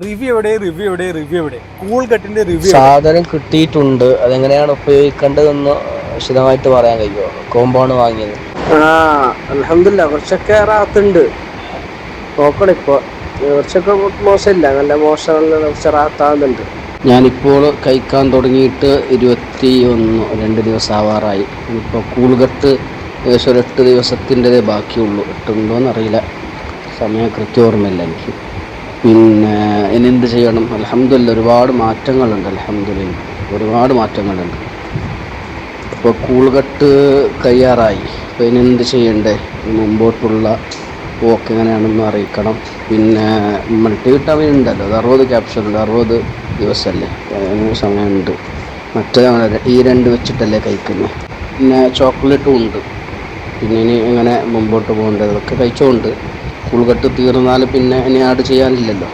Review എവിടെ cool കട്ടിന്റെ review സാധനം കിട്ടിയിട്ടുണ്ട്. അതെങ്ങനെയാണ് ഉപയോഗിക്കേണ്ടതെന്ന് വിശദമായിട്ട് പറയാൻ കഴിയുമോ? കോമ്പാണ് വാങ്ങിയത്. അൽഹംദുലില്ലാ കുറച്ചൊക്കെ റാത്തുണ്ട്. നോക്കണം ഇപ്പോൾ കുറച്ചൊക്കെ മോശമില്ല, നല്ല മോശം, കുറച്ച് റാത്താകുന്നുണ്ട്. ഞാനിപ്പോൾ കഴിക്കാൻ തുടങ്ങിയിട്ട് 2 ദിവസം ആവാറായി. ഇപ്പോൾ കൂൾഗട്ട് ഏകദേശം ഒരു 8 ദിവസത്തിൻ്റെതേ ബാക്കിയുള്ളൂ. 8 ഉണ്ടോയെന്നറിയില്ല, സമയം കൃത്യം ഓർമ്മയില്ല എനിക്ക്. പിന്നെ ഇനി എന്ത് ചെയ്യണം? അൽഹംദുലില്ലാ ഒരുപാട് മാറ്റങ്ങളുണ്ട്. അൽഹംദുലില്ലാ ഒരുപാട് മാറ്റങ്ങളുണ്ട്. ഇപ്പോൾ കൂൾഗട്ട് കഴിയാറായി. അപ്പോൾ ഇനി എന്ത് ചെയ്യണ്ടേ? മുമ്പോട്ടുള്ള പോക്ക് എങ്ങനെയാണെന്ന് അറിയിക്കണം. പിന്നെ മൾട്ടി വിറ്റാമിൻ ഉണ്ടല്ലോ, അത് 60 ക്യാപ്സ്യൂളുണ്ട്. 60 ദിവസമല്ലേ, സമയമുണ്ട്. മറ്റേതാണ് ഈ 2 വെച്ചിട്ടല്ലേ കഴിക്കുന്നത്. പിന്നെ ചോക്ലേറ്റും ഉണ്ട്. പിന്നെ ഇനി എങ്ങനെ മുമ്പോട്ട് പോകേണ്ടത്? ഇതൊക്കെ കഴിച്ചുകൊണ്ട് കൂൾഗട്ട് തീർന്നാൽ പിന്നെ ഇനി ആഡ് ചെയ്യാനില്ലല്ലോ.